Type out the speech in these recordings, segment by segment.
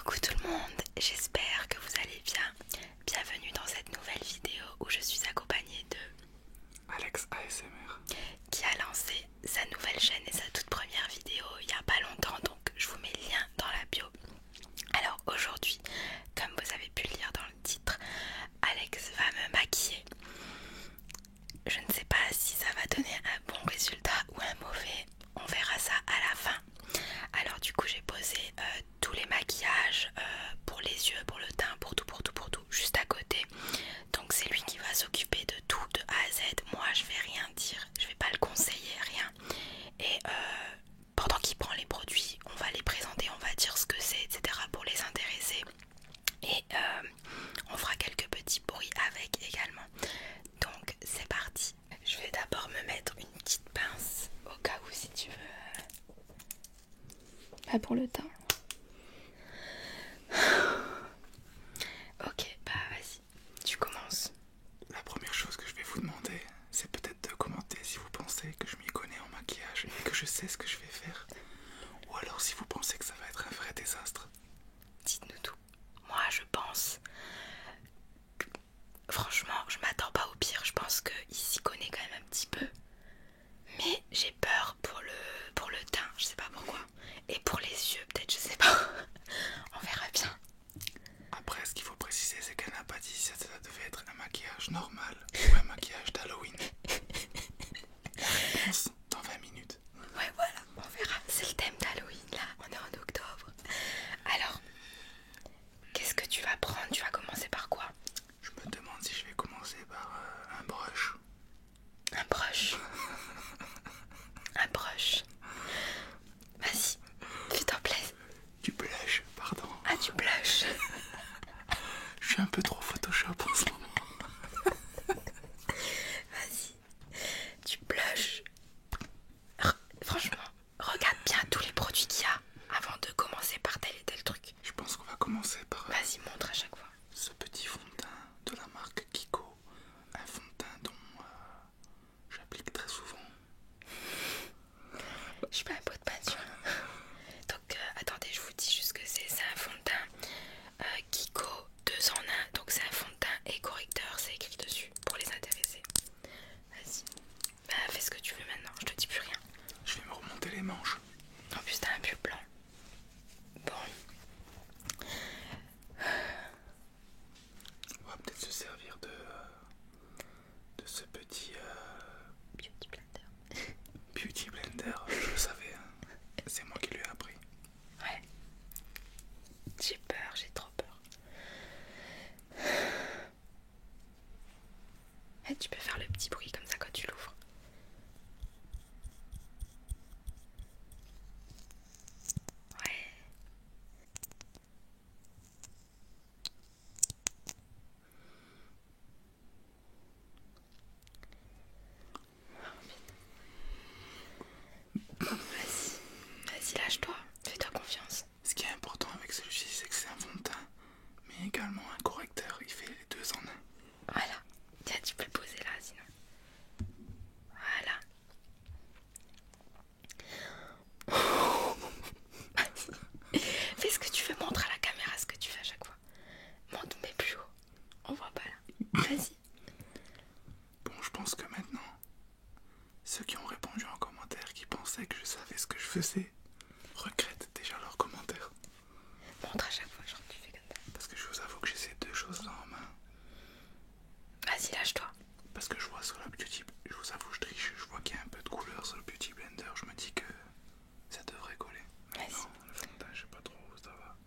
Coucou tout le monde, j'espère que vous allez bien. Bienvenue dans cette nouvelle vidéo où je suis accompagnée de Alex ASMR qui a lancé sa nouvelle chaîne et sa toute première vidéo il n'y a pas longtemps, donc je vous mets le lien dans la bio. Alors aujourd'hui, comme vous avez pu le lire dans le titre, Alex va me maquiller. Je ne sais pas si ça va donner un bon résultat ou un mauvais, on verra ça à la fin. Alors du coup j'ai posé tous les maquillages pour les yeux, pour le teint, pour tout, juste à côté. Donc c'est lui qui va s'occuper de tout de A à Z. Moi je vais rien dire, je vais pas le conseiller, rien. Et pendant qu'il prend les produits, on va les présenter, on va dire ce que c'est, etc. pour les intéresser. Et on fera quelques petits bruits avec également. Donc c'est parti. Je vais d'abord me mettre une petite pince au cas où si tu veux. Pas pour le teint. Ok, bah vas-y, tu commences. La première chose que je vais vous demander, c'est peut-être de commenter si vous pensez que je m'y connais en maquillage et que je sais ce que je vais faire. Ou alors si vous pensez que ça va être un vrai désastre. Dites-nous tout. Moi je pense... Franchement, je m'attends pas au pire. Je pense qu'il s'y connaît quand même un petit peu. Mais j'ai peur pour le teint, je sais pas pourquoi. Et pour les yeux, peut-être, je sais pas. On verra bien. Après, ce qu'il faut préciser, c'est qu'elle n'a pas dit si ça devait être un maquillage normal ou un maquillage d'Halloween. Réponse dans 20 minutes. Ouais, voilà, on verra. C'est le thème d'Halloween, là. On est en octobre. Alors, qu'est-ce que tu vas prendre? Tu vas commencer par quoi? Je me demande si je vais commencer par un brush. Un brush. Un brush. Vas-y, fais-toi plaisir. Du blush, pardon. Ah, du blush. Je suis un peu trop Photoshop en ce moment. Vas-y, du blush. Franchement, regarde bien tous les produits qu'il y a avant de commencer par tel et tel truc. Je pense qu'on va commencer par Vas-y, montre à chaque fois. ce petit fond de teint de la marque Kiko. Un fond de teint dont j'applique très souvent. Je suis pas un pot de peinture. Donc, attendez, je vous dis juste que c'est un fond de teint Kiko 2 en 1. Donc, c'est un fond de teint et correcteur, c'est écrit dessus pour les intéresser. Vas-y. Bah, fais ce que tu veux maintenant, je te dis plus rien. Je vais me remonter les manches. En plus, t'as un pull blanc. Bon. On va peut-être se servir de ce petit Beauty blender. beauty blender. Je le savais, hein. C'est moi qui lui ai appris. Ouais. J'ai peur, j'ai trop peur. Et tu peux faire le petit bruit comme ça quand tu l'ouvres. Ouais. Vas-y, lâche-toi. Fais-toi confiance. Ce qui est important avec celui-ci, c'est que c'est un fond de teint, mais également un correcteur. Il fait les deux en un. Voilà. Tiens, tu peux le poser là, sinon. Voilà. Vas-y. Fais ce que tu veux. Montre à la caméra ce que tu fais à chaque fois. Monte, mais plus haut. On voit pas là. Vas-y. Bon, je pense que maintenant, ceux qui ont répondu en commentaire, qui pensaient que je savais ce que je faisais, regrettent déjà leurs commentaires. Montre à chaque fois, genre tu fais comme ça. Parce que je vous avoue que j'ai ces deux choses-là en main. Vas-y, lâche-toi. Parce que je vois sur la beauty, je vous avoue, je triche, je vois qu'il y a un peu de couleur sur le beauty blender, je me dis que ça devrait coller. Mais Vas-y. non, le fond de teint, je sais pas trop où ça va.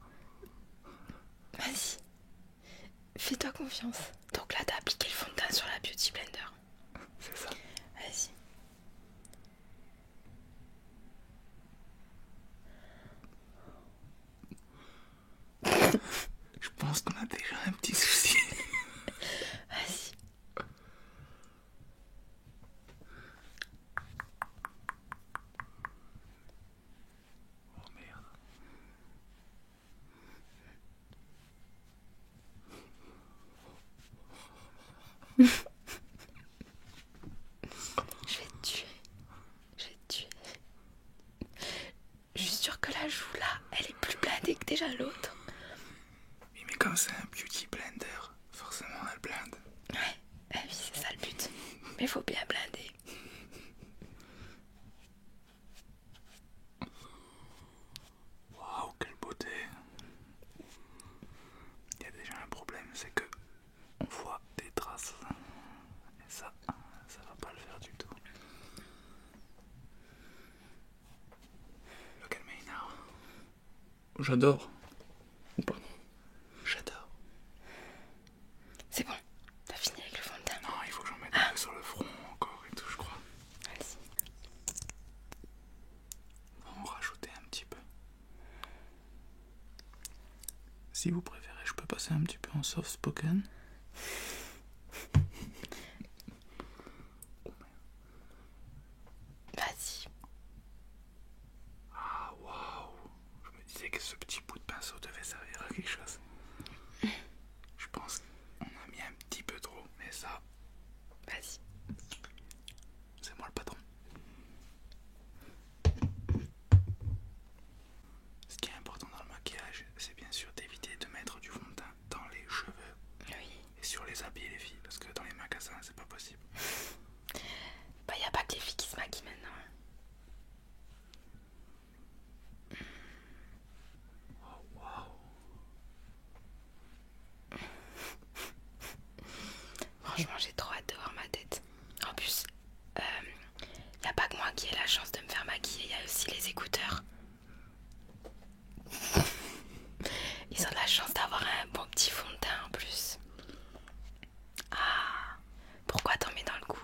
Vas-y. Fais-toi confiance. Donc là, t'as appliqué le fond de teint sur la Beauty Blender. C'est ça. Vas-y. Je pense qu'on a déjà un petit souci. Vas-y. Oh merde. Je vais te tuer. Je vais te tuer. Je suis sûre que la joue là, elle est plus blindée que déjà l'autre. Mais faut bien blinder. Waouh, quelle beauté. Il y a déjà un problème, c'est que on voit des traces. Et ça va pas le faire du tout. Look at me now. J'adore. Ou pardon. J'adore. C'est bon, t'as fini avec le fond de teint. Non, il faut que j'en mette un peu sur le front encore et tout, je crois. Vas-y. On va en rajouter un petit peu. Si vous préférez, je peux passer un petit peu en soft spoken. Vas-y. Ah waouh. Je me disais que ce petit bout de pinceau devait servir à quelque chose. Je pense qu'on a mis un petit peu trop, mais ça, Vas-y. c'est moi le patron. Ce qui est important dans le maquillage, c'est bien sûr d'éviter de mettre du fond de teint dans les cheveux Oui. et sur les habits les filles, parce que dans les magasins c'est pas possible. Bah y a pas que les filles qui se maquillent maintenant. Oh waouh. Franchement, j'ai trop hâte de voir ma tête. En plus, y a pas que moi qui ai la chance de me faire maquiller, y a aussi les écouteurs. Ils ont de la chance d'avoir un bon petit fond de teint en plus. Ah, pourquoi t'en mets dans le cou?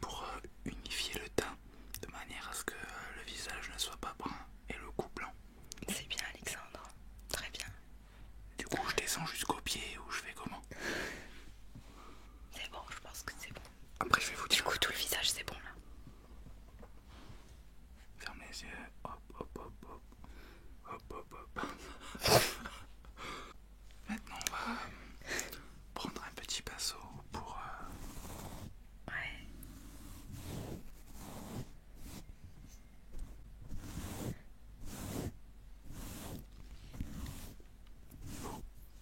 Pour unifier le teint, de manière à ce que le visage ne soit pas brun et le cou blanc. C'est bien, Alexandre. Très bien. Du coup, je descends jusqu'au pied ou je fais comment? C'est bon, je pense que c'est bon. Après, je vais vous Du dire. coup, tout le visage, c'est bon là. Ferme les yeux. Hop, hop, hop, hop. Hop, hop, hop. Maintenant, on va prendre un petit pinceau pour. Ouais.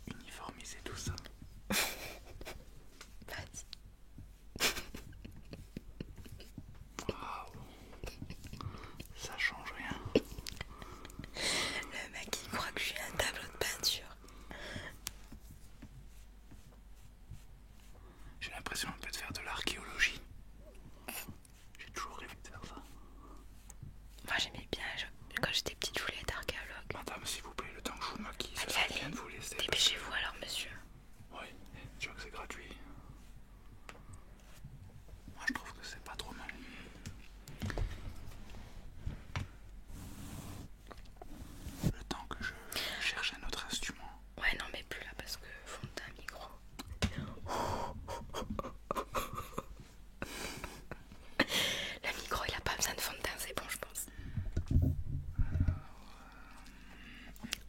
Uniformiser tout ça. Vas-y. Waouh. Ça change rien. Le mec, il croit que je suis un tableau de peinture. J'ai l'impression un peu de faire de l'archéologie. J'ai toujours rêvé de faire ça. Moi, j'aimais bien. Quand j'étais petite, je voulais être archéologue. Madame, s'il vous plaît, le temps que je vous maquille, ça Allez, serait allez. bien de vous laisser. Dépêchez-vous alors, monsieur. Oui, tu vois que c'est gratuit. Moi, je trouve que c'est pas trop mal. Le temps que je cherche un autre instrument. Ouais, non, mais plus là parce que fond de teint micro. Le micro, il a pas besoin de fond de teint, c'est bon, je pense.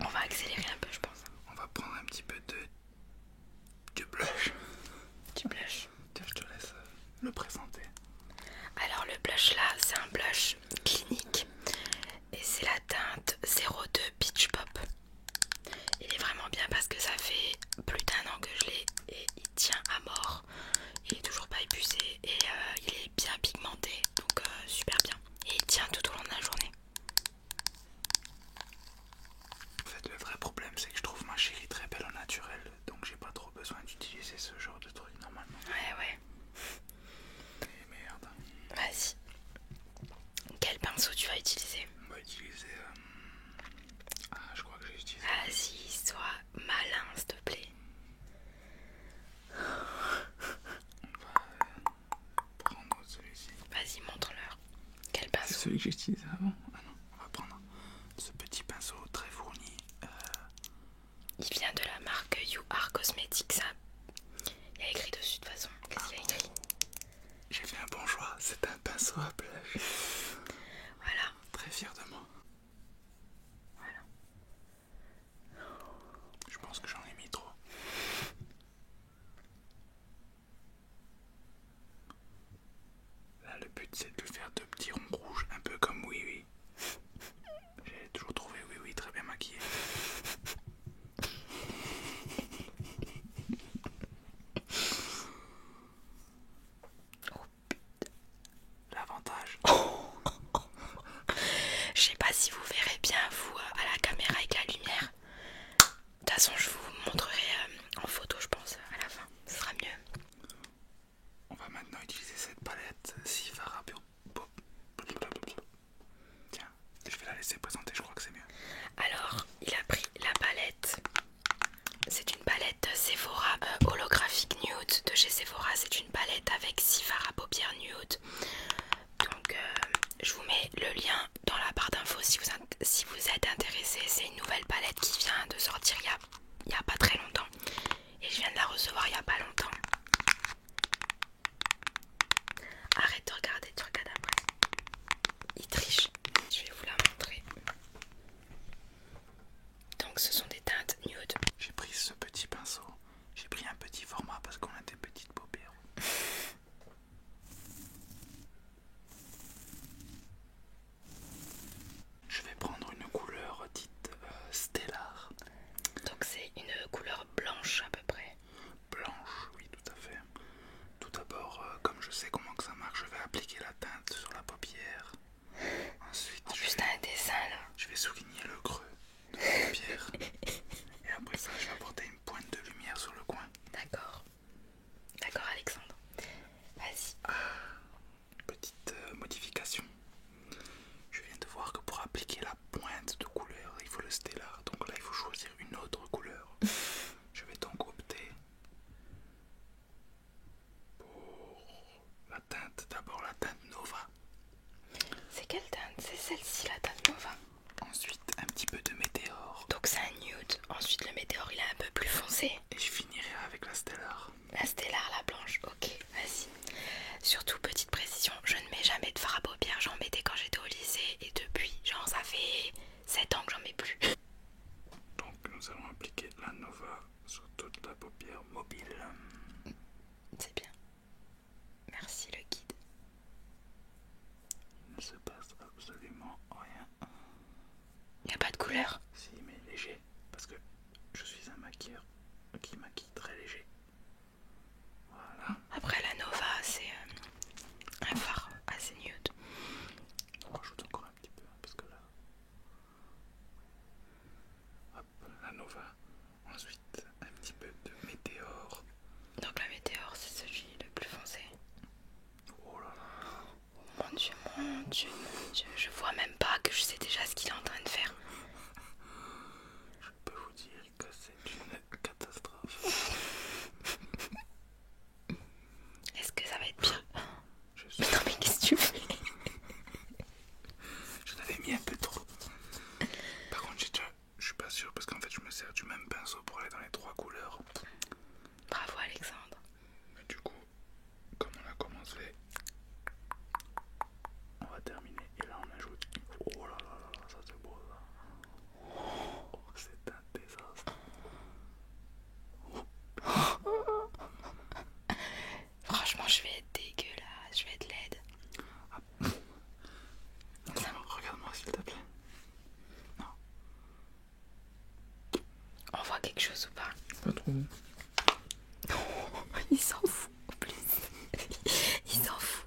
On va accélérer un peu, je pense. On va prendre un petit peu de blush. Du blush. Tiens, je te laisse le présenter. Alors, le blush là, c'est un blush clinique. Et c'est la teinte 02 Peach Pop. Il est vraiment bien parce que ça fait plus d'1 an que je l'ai et il tient à mort. Il est toujours pas épuisé et il est bien pigmenté, donc super bien. Et il tient tout au long de la journée. En fait, le vrai problème, c'est que je trouve ma chérie très belle au naturel. Donc, j'ai pas trop besoin d'utiliser ce genre de truc normalement. Ouais. Et merde. Vas-y. Quel pinceau tu vas utiliser? On va utiliser. Je crois que j'ai utilisé. Vas-y, sois malin, s'il te plaît. On va prendre celui-ci. Vas-y, montre-leur. Quel C'est pinceau? celui que j'ai utilisé avant. Ah non, on va prendre ce petit pinceau très fourni. Il vient de la marque You Are Cosmetics. Ça. Il y a écrit dessus de toute façon. Qu'est-ce qu'il y a écrit? J'ai fait un bon choix. C'est un pinceau à blush. Voilà. Très fier de moi. Voilà. Je pense que j'en ai mis trop. Là, le but, c'est de faire de petits ronds rouges, un peu comme Oui Oui. J'ai toujours trouvé Oui Oui très bien maquillé. Oh laisser présenter, je crois que c'est mieux. Alors, il a pris la palette. C'est une palette Sephora holographique nude de chez Sephora. C'est une palette avec 6 fards à paupières nude. Donc, je vous mets le lien dans la barre d'infos si vous êtes intéressé. C'est une nouvelle palette qui vient de sortir il y a pas très longtemps. Et je viens de la recevoir il y a pas longtemps. Arrête de regarder, tu regardes après. Il triche. Je vais vous la montrer. Donc ce sont des teintes nude. J'ai pris ce petit pinceau. J'ai pris un petit format parce qu'on a des petites paupières. Je vais prendre une couleur dite stellar. Donc c'est une couleur blanche à peu près. Blanche, oui, tout à fait. Tout d'abord, comme je sais comment que ça marche, je vais appliquer la teinte sur la paupière. Ensuite, En plus t'as un dessin là. je vais souligner le creux de la paupière. Et après ça, je vais apporter une pointe de lumière sur le coin. D'accord. D'accord Alexandre. Vas-y. Petite modification. Je viens de voir que pour appliquer la pointe de couleur, il faut le stellar. Donc là, il faut choisir une autre couleur. Je vais donc opter pour la teinte. D'abord la teinte Nova. C'est quelle teinte? C'est celle-ci la teinte Nova. Ensuite, un petit peu de météore. Donc c'est un nude. Ensuite le météore il est un peu plus foncé. Et je finirai avec la stellar. La stellar, la blanche. Ok, vas-y. Surtout petite précision, je ne mets jamais de fard à paupières. J'en mettais quand j'étais au lycée et depuis, genre ça fait 7 ans que j'en mets plus. Donc nous allons appliquer la Nova sur toute la paupière mobile. C'est bien. Merci le guide. Il ne se passe absolument rien. Il n'y a pas de couleur. Si, mais léger. Parce que je suis un maquilleur qui maquille très léger. Voilà. Après la Nova, c'est un fard assez nude. On rajoute encore un petit peu, parce que là... Hop, la Nova. Ensuite, un petit peu de météore. Donc la météore, c'est celui le plus foncé. Oh là là. Mon Dieu, mon Dieu, mon Dieu. Je vois même pas que je sais déjà ce qu'il est en train de faire. Je peux vous dire que c'est une catastrophe. Est-ce que ça va être pire? Je suis... Mais non mais qu'est-ce que tu fais? Je l'avais mis un peu trop. Par contre, je suis pas sûr parce qu'en fait, je me sers du même pinceau pour aller dans les 3 couleurs. Bravo Alexandre. Mais du coup, comme on a commencé, on va terminer. Et là, on ajoute. Oh là là là là, ça c'est beau ça. Oh, c'est un désastre. Franchement, je vais être dégueulasse, je vais être laide. Regarde-moi s'il te plaît. Non. On voit quelque chose ou pas? Pas trop. Il s'en fout en plus. Il s'en fout.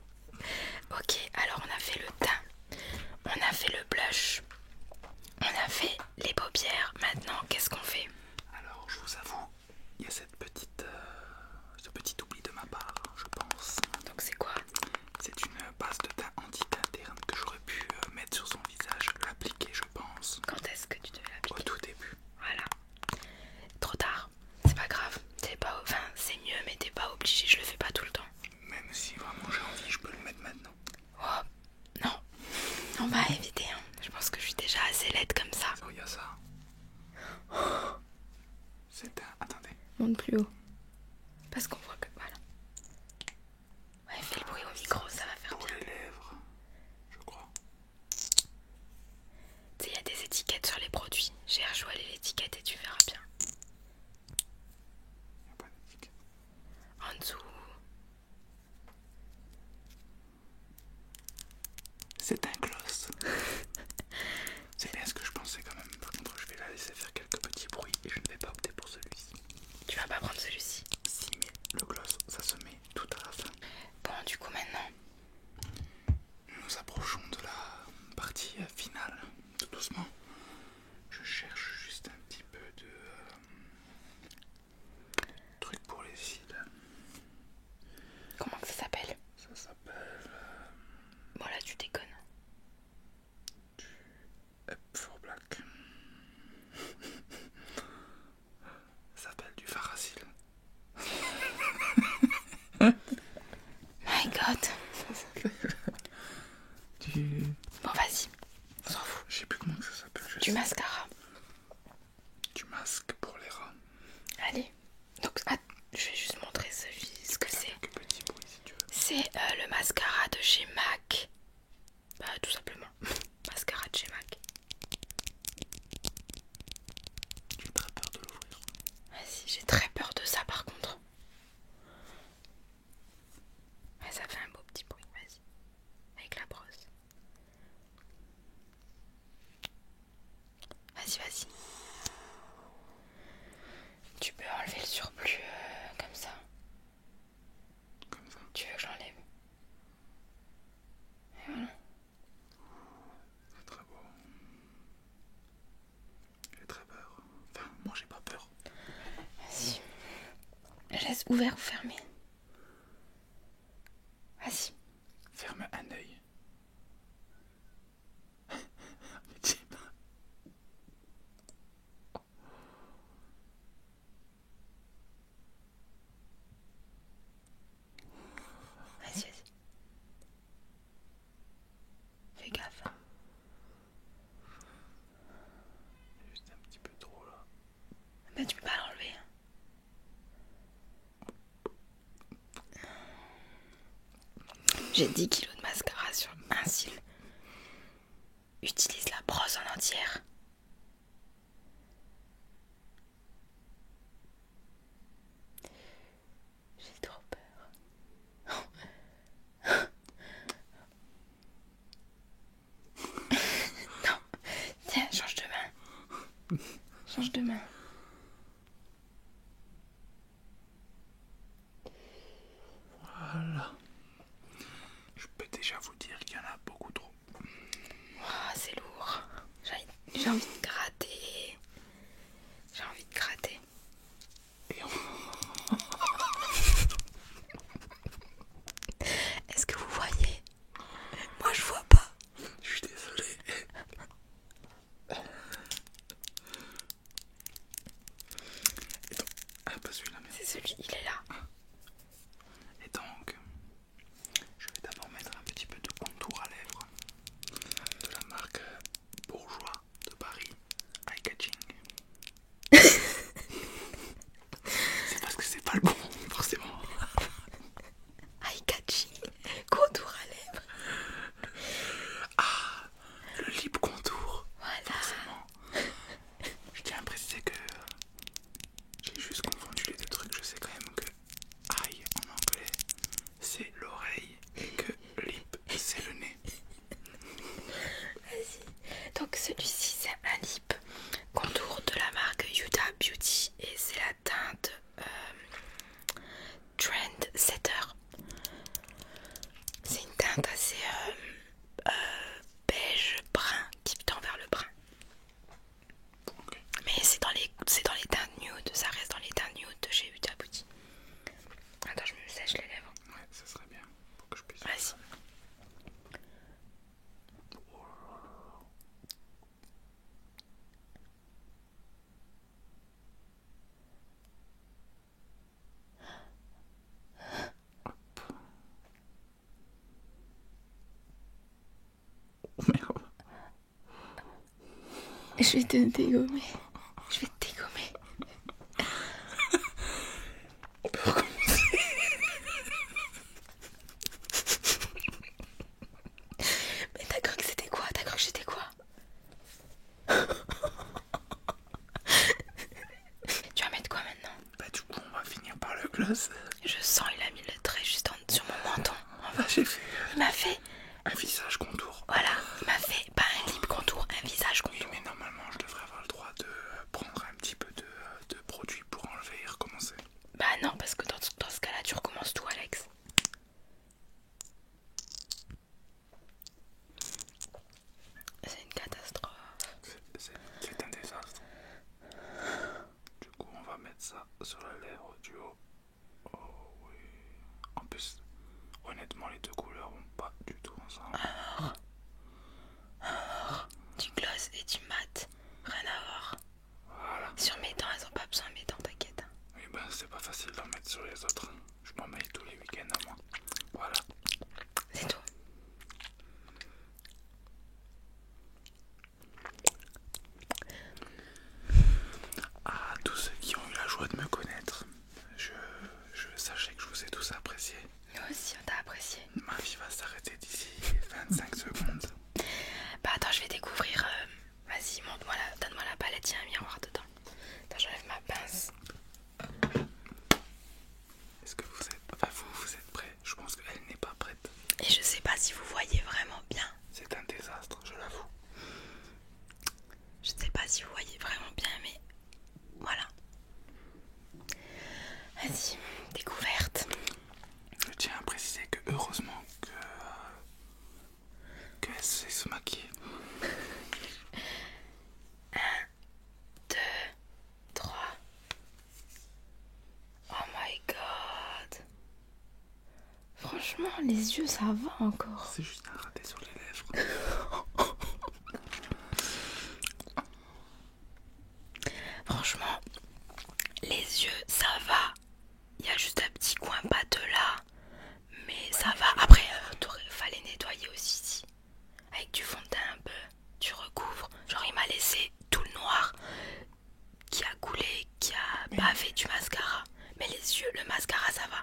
Ok, alors on a fait le teint, on a fait le blush, on a fait les paupières. Maintenant, qu'est-ce qu'on fait? Alors, je vous avoue, il y a ce petit oubli de ma part, je pense. Donc c'est quoi? C'est une base de teint anti-teint terne que j'aurais pu mettre sur son visage, l'appliquer, je pense. Quand est-ce que tu devais Au l'appliquer? tout début. Voilà. Trop tard. C'est pas grave. Enfin, c'est mieux, mais t'es pas obligé. Je le fais pas tout le temps. Même si vraiment j'ai envie, je peux le mettre maintenant. Oh, non. On va éviter. Hein. Je pense que je suis déjà assez laide comme ça. Oh, il y a ça. C'est un... Attendez. Monte plus haut. Parce qu'on voit que... Voilà. Ouais, fais le bruit au micro, ça va faire Pour bien. les lèvres, je crois. Tu sais, il y a des étiquettes sur les produits. Cherche où aller l'étiquette et tu verras bien. Il n'y a pas d'étiquette. En dessous. C'est un gloss. C'est bien ce que je pensais quand même. Par contre, je vais la laisser faire quelques petits bruits et je ne vais pas opter pour celui-ci. Tu vas pas prendre celui-ci. Si, mais le Du mascara. Du masque pour les rats. Allez. Donc, je vais juste montrer ce que c'est. Quelques petits bruits si tu veux. C'est le mascara de chez MAC. Bah, tout simplement. Mascara de chez MAC. J'ai très peur de l'ouvrir. Vas-y, j'ai très peur de ça par contre. Ouais, ça fait un beau petit bruit, vas-y. Avec la brosse. Vas-y, vas-y. Tu peux enlever le surplus comme ça. Comme ça. Tu veux que j'enlève? Et voilà. C'est très beau. J'ai très peur. Enfin, moi j'ai pas peur. Vas-y. Je laisse ouvert ou fermé? Vas-y. Ferme un œil. Mais dis pas. Vas-y, vas-y. Fais gaffe. Juste un petit peu trop là. Bah, tu peux pas l'enlever. J'ai 10 kilos de mascara sur un cil. Utilise la brosse en entière. J'ai trop peur. Non. Tiens, change de main. Change de main. Voilà. Je peux déjà vous dire qu'il y en a beaucoup trop. Oh, c'est lourd. J'ai envie de gratter. J'ai envie de gratter. Et Est-ce que vous voyez? Moi, je vois pas. je suis désolé. Et donc, ah pas celui-là mais. C'est celui, il est là. Et donc, je vais d'abord mettre un petit peu de contour à lèvres de la marque Bourjois de Paris, Eye Catching. C'est parce que c'est pas le bon, forcément. Eye catching. Contour à lèvres. Ah, le lip contour. Voilà. Forcément. Je tiens à préciser que j'ai juste confondu les deux trucs. Je sais quand même que eye en anglais c'est l'oreille et que lip c'est le nez. Vas-y. Donc celui-ci c'est un lip contour de la marque Huda Beauty et c'est la teinte Trend Setter. C'est une teinte assez beige brun qui tend vers le brun. Ok. Mais c'est dans les teintes nude, ça reste dans les teintes nude de chez Huda Beauty. Attends, je me sèche les lèvres. Ouais, ça serait bien pour que je puisse. Vas-y. Oh merde. Je vais te dégommer. Je vais te dégommer. On peut recommencer. Mais t'as cru que c'était quoi? T'as cru que j'étais quoi? Tu vas mettre quoi maintenant? Bah du coup on va finir par le gloss. Je sens, il a mis le trait juste sur mon menton. Là j'ai fait Il m'a fait, un visage contour. voilà, il m'a fait pas un lip contour, un visage Oui contour. mais normalement je devrais avoir le droit de prendre un petit peu de produit pour enlever et recommencer. Bah non, parce que dans ce cas-là, tu recommences tout, Alex. C'est une catastrophe. C'est un désastre. Du coup on va mettre ça sur la lèvre du haut. Oh. les yeux, ça va encore. C'est juste un raté sur les lèvres. Franchement, les yeux, ça va. Il y a juste un petit coin pâteux là. Mais ça va. Après, fallait nettoyer aussi ici. Avec du fond de teint un peu. Tu recouvres. Genre, il m'a laissé tout le noir qui a coulé, qui a bavé du mascara. Mais les yeux, le mascara, ça va.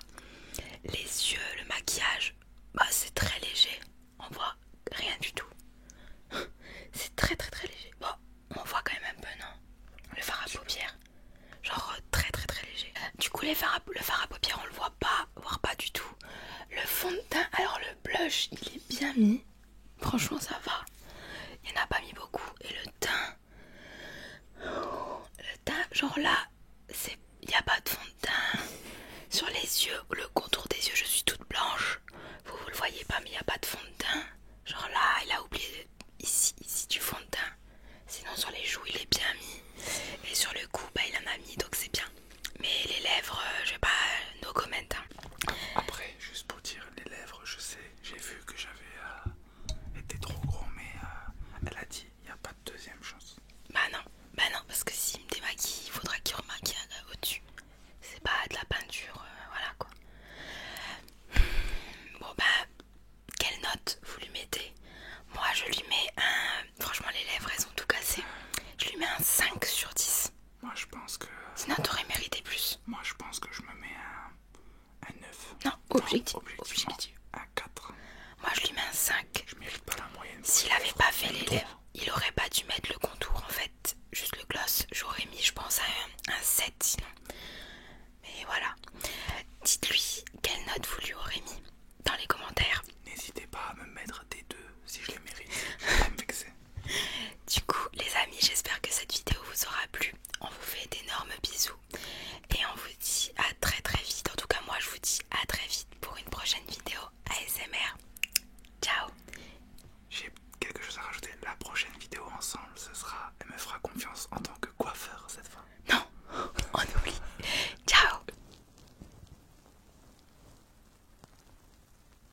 Les yeux, le maquillage, bah c'est très léger. On voit rien du tout. C'est très très très léger. Bon, on voit quand même un peu, non? Le fard à paupières. Genre très très très léger. Du coup, le fard à paupières, on le voit pas, voire pas du tout. Le fond de teint, alors le blush, il est bien mis.